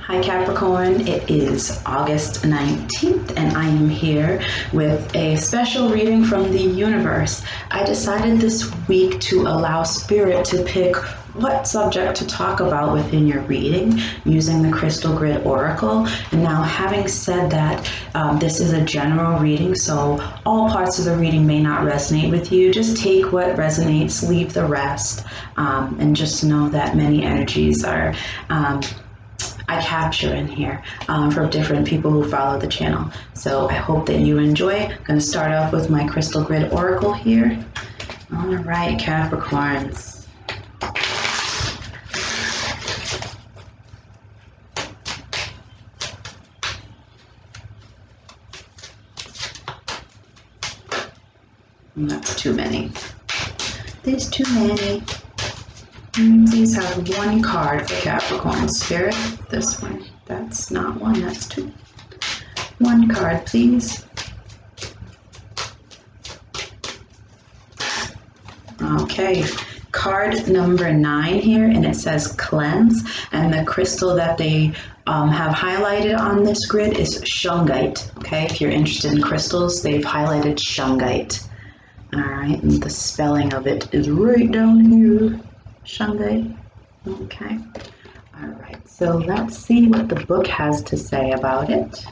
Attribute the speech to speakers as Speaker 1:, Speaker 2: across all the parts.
Speaker 1: Hi Capricorn, it is August 19th and I am here with a special reading from the universe. I decided this week to allow Spirit to pick what subject to talk about within your reading using the Crystal Grid Oracle. And now, having said that, this is a general reading, so all parts of the reading may not resonate with you. Just take what resonates, leave the rest, and just know that many energies are I capture in here from different people who follow the channel. So I hope that you enjoy. I'm going to start off with my Crystal Grid Oracle here. All right, Capricorns. That's too many. There's too many. Please have one card for Capricorn. Spirit, this one. That's not one, that's two. One card, please. Okay, card number 9 here, and it says cleanse, and the crystal that they have highlighted on this grid is shungite. Okay, if you're interested in crystals, they've highlighted shungite. All right, and the spelling of it is right down here. Shungite. Okay. All right. So let's see what the book has to say about it.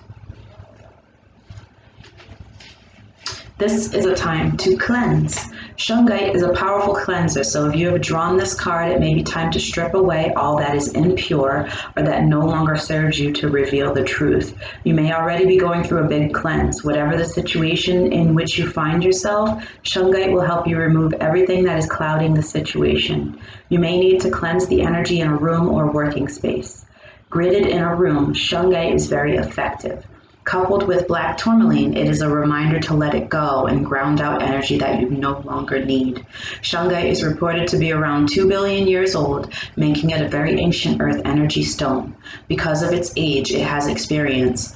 Speaker 1: This is a time to cleanse. Shungite is a powerful cleanser, so if you have drawn this card, it may be time to strip away all that is impure or that no longer serves you to reveal the truth. You may already be going through a big cleanse. Whatever the situation in which you find yourself, Shungite will help you remove everything that is clouding the situation. You may need to cleanse the energy in a room or working space. Gridded in a room, Shungite is very effective. Coupled with black tourmaline, it is a reminder to let it go and ground out energy that you no longer need. Shungite is reported to be around 2 billion years old, making it a very ancient earth energy stone. Because of its age, it has experienced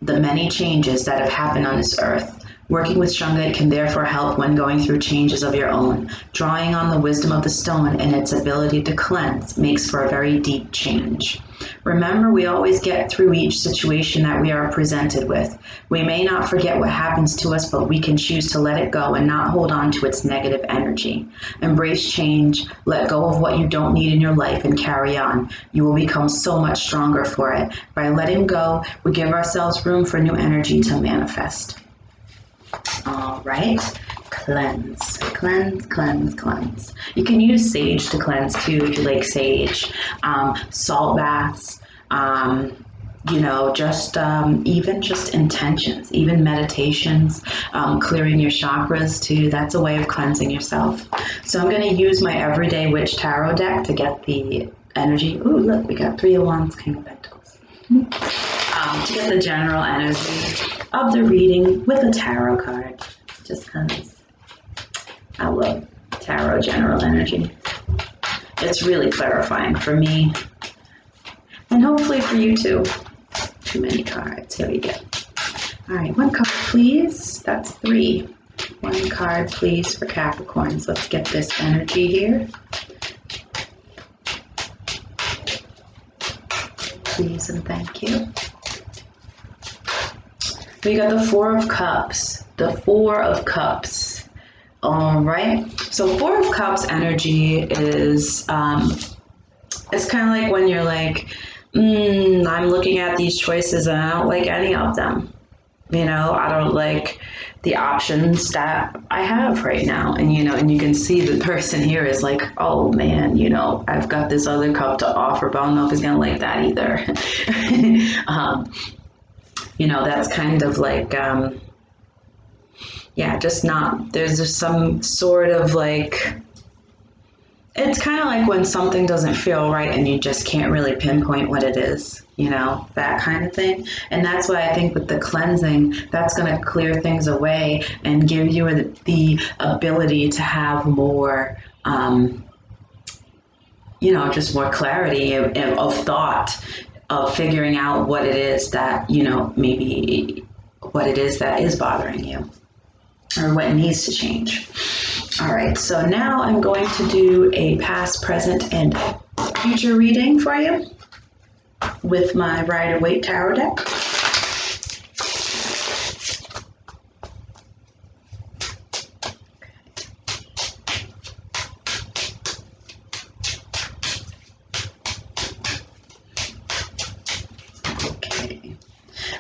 Speaker 1: the many changes that have happened on this earth. Working with Shungite can therefore help when going through changes of your own. Drawing on the wisdom of the stone and its ability to cleanse makes for a very deep change. Remember, we always get through each situation that we are presented with. We may not forget what happens to us, but we can choose to let it go and not hold on to its negative energy. Embrace change, let go of what you don't need in your life, and carry on. You will become so much stronger for it. By letting go, we give ourselves room for new energy to manifest. All right, cleanse, cleanse, cleanse, cleanse. You can use sage to cleanse too if you like sage. Salt baths, even just intentions, even meditations, clearing your chakras too. That's a way of cleansing yourself. So I'm going to use my Everyday Witch Tarot deck to get the energy. Ooh, look, we got 3 of Wands, King of Pentacles. To get the general energy of the reading with a tarot card, just because I love tarot general energy. It's really clarifying for me, and hopefully for you too. Too many cards. Here we go. All right, 1 card, please. That's 3. 1 card, please, for Capricorns. Let's get this energy here. Please and thank you. We got the 4 of Cups. The 4 of Cups. All right. So 4 of Cups energy is, it's kind of like when you're like, I'm looking at these choices and I don't like any of them. You know, I don't like the options that I have right now. And, and you can see the person here is like, oh man, I've got this other cup to offer, but I don't know if he's going to like that either. That's kind of like, there's just some sort of like, it's kind of like when something doesn't feel right and you just can't really pinpoint what it is, that kind of thing. And that's why I think with the cleansing, that's going to clear things away and give you the ability to have more, just more clarity of thought, of figuring out what it is that, maybe what it is that is bothering you or what needs to change. All right, so now I'm going to do a past, present, and future reading for you. with my Rider-Waite Tarot deck.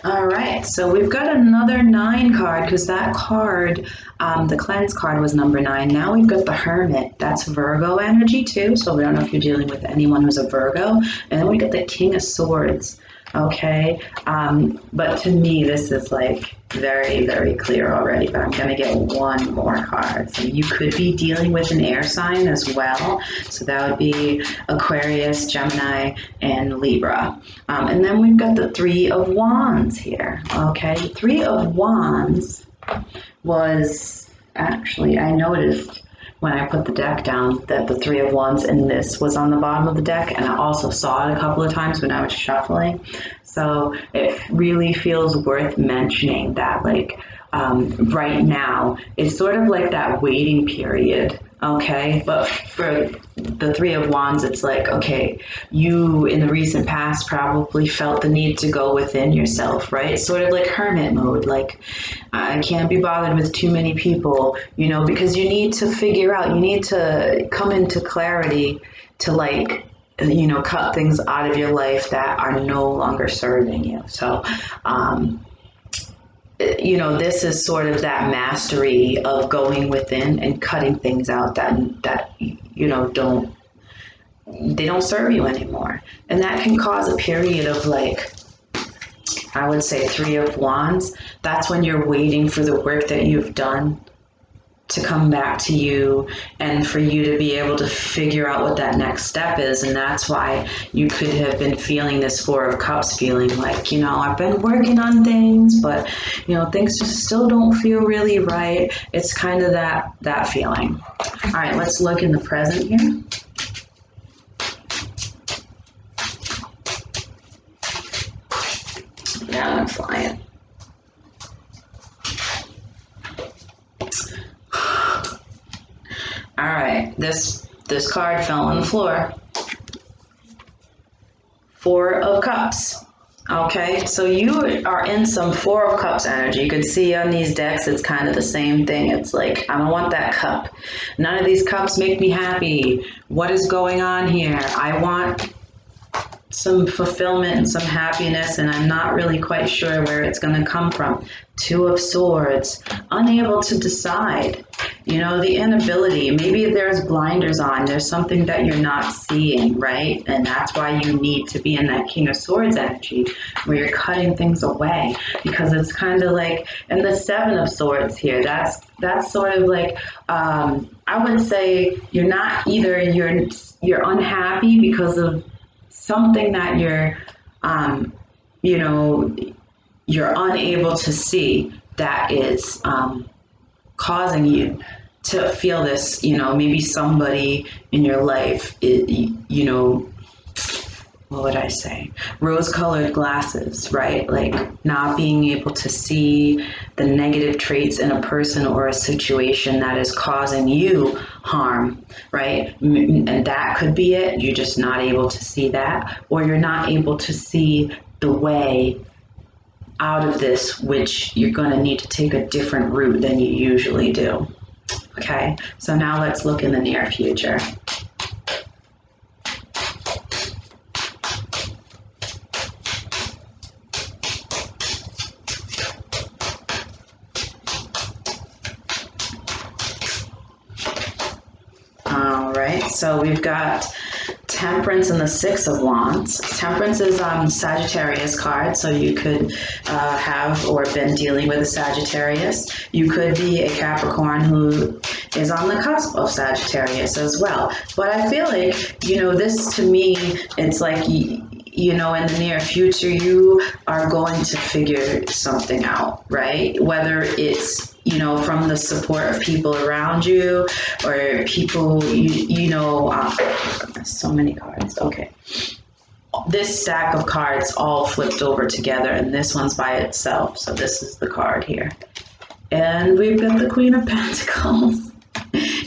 Speaker 1: All right, so we've got another 9 card because that card, the cleanse card was number 9. Now we've got the Hermit. That's Virgo energy too, so we don't know if you're dealing with anyone who's a Virgo. And then we got the King of Swords, okay? But to me, this is like very, very clear already, but I'm going to get one more card. So you could be dealing with an air sign as well. So that would be Aquarius, Gemini, and Libra. And then we've got the 3 of Wands here, okay? The 3 of Wands was actually, I noticed when I put the deck down that the 3 of Wands and this was on the bottom of the deck, and I also saw it a couple of times when I was shuffling. So it really feels worth mentioning that, like, right now, it's sort of like that waiting period, okay? But for the 3 of Wands, it's like, okay, you in the recent past probably felt the need to go within yourself, right? It's sort of like hermit mode, like, I can't be bothered with too many people, you know, because you need to figure out, you need to come into clarity to, like, you know, cut things out of your life that are no longer serving you. So, you know, this is sort of that mastery of going within and cutting things out that you know, they don't serve you anymore. And that can cause a period of, like, I would say 3 of Wands. That's when you're waiting for the work that you've done to come back to you and for you to be able to figure out what that next step is. And that's why you could have been feeling this 4 of Cups feeling like, you know, I've been working on things, but, you know, things just still don't feel really right. It's kind of that feeling. All right, let's look in the present here. Yeah, I'm flying. All right, this card fell on the floor. 4 of Cups. Okay, so you are in some 4 of Cups energy. You can see on these decks, it's kind of the same thing. It's like, I don't want that cup. None of these cups make me happy. What is going on here? I want some fulfillment and some happiness, and I'm not really quite sure where it's going to come from. 2 of Swords, unable to decide. You know, the inability, maybe there's blinders on, there's something that you're not seeing, right? And that's why you need to be in that King of Swords energy where you're cutting things away, because it's kind of like, and the 7 of Swords here, that's sort of like, I would say you're not either, you're unhappy because of something that you're, you know, you're unable to see that is causing you to feel this, you know, maybe somebody in your life, you know, what would I say? Rose-colored glasses, right? Like not being able to see the negative traits in a person or a situation that is causing you harm, right? And that could be it. You're just not able to see that, or you're not able to see the way out of this, which you're going to need to take a different route than you usually do. Okay, so now let's look in the near future. All right, so we've got Temperance and the 6 of Wands. Temperance is Sagittarius card, so you could have or been dealing with a Sagittarius. You could be a Capricorn who is on the cusp of Sagittarius as well. But I feel like, you know, this to me, it's like, you know, in the near future, you are going to figure something out, right? Whether it's, you know, from the support of people around you or people, you know, so many cards. Okay. This stack of cards all flipped over together, and this one's by itself. So this is the card here. And we've got the Queen of Pentacles.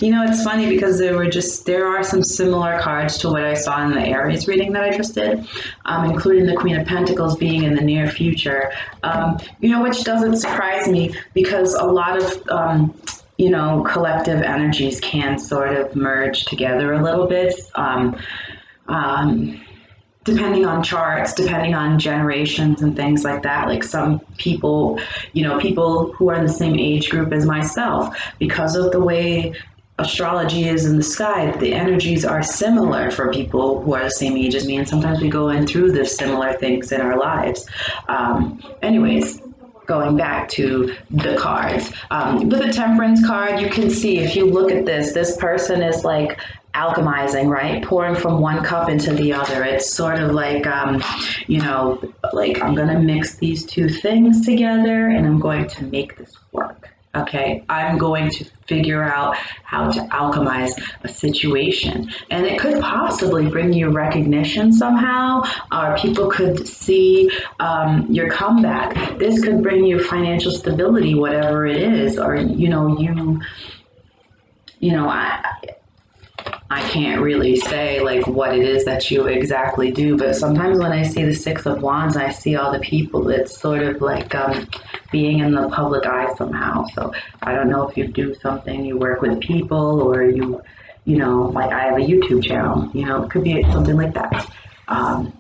Speaker 1: You know, it's funny because there are some similar cards to what I saw in the Aries reading that I just did, including the Queen of Pentacles being in the near future. You know, which doesn't surprise me because a lot of you know, collective energies can sort of merge together a little bit. Depending on charts, depending on generations and things like that. Like some people, you know, people who are in the same age group as myself, because of the way astrology is in the sky, the energies are similar for people who are the same age as me. And sometimes we go in through the similar things in our lives. Anyways, going back to the cards. With the Temperance card, you can see if you look at this person is like alchemizing, right? Pouring from one cup into the other. It's sort of like, you know, like I'm going to mix these two things together and I'm going to make this work. Okay, I'm going to figure out how to alchemize a situation. And it could possibly bring you recognition somehow, or people could see your comeback. This could bring you financial stability, whatever it is, or, you know, I can't really say like what it is that you exactly do, but sometimes when I see the Six of Wands, I see all the people. It's sort of like being in the public eye somehow. So I don't know if you do something, you work with people, or you know, like I have a YouTube channel. You know, it could be something like that. But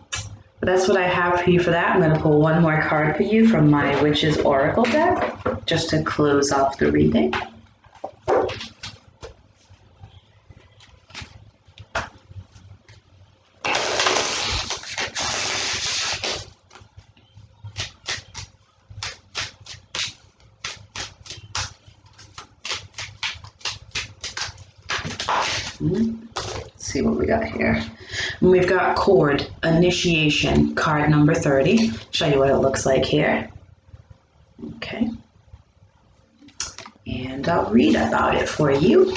Speaker 1: that's what I have for you for that. I'm going to pull one more card for you from my Witch's Oracle deck, just to close off the reading. Let's see what we got here. We've got Cord, Initiation, card number 30. Show you what it looks like here. Okay. And I'll read about it for you.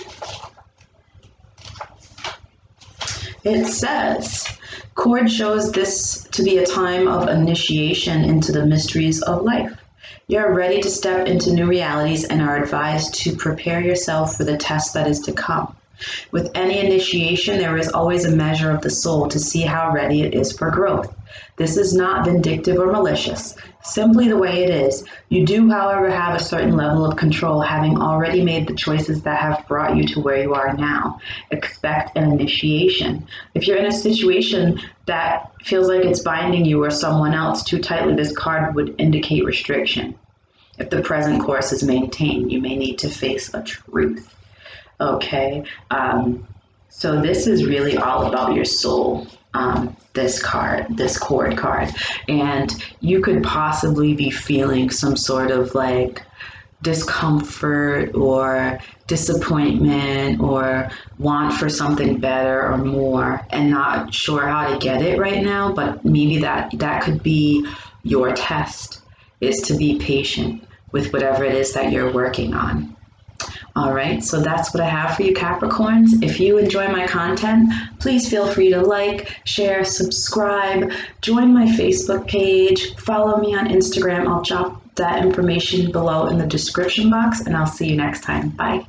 Speaker 1: It says, Cord shows this to be a time of initiation into the mysteries of life. You're ready to step into new realities and are advised to prepare yourself for the test that is to come. With any initiation, there is always a measure of the soul to see how ready it is for growth. This is not vindictive or malicious, simply the way it is. You do, however, have a certain level of control, having already made the choices that have brought you to where you are now. Expect an initiation. If you're in a situation that feels like it's binding you or someone else too tightly, this card would indicate restriction. If the present course is maintained, you may need to face a truth. Okay, so this is really all about your soul, this Cord card. And you could possibly be feeling some sort of like discomfort or disappointment or want for something better or more and not sure how to get it right now, but maybe that could be your test, is to be patient with whatever it is that you're working on. All right, so that's what I have for you, Capricorns. If you enjoy my content, please feel free to like, share, subscribe, join my Facebook page, follow me on Instagram. I'll drop that information below in the description box, and I'll see you next time. Bye.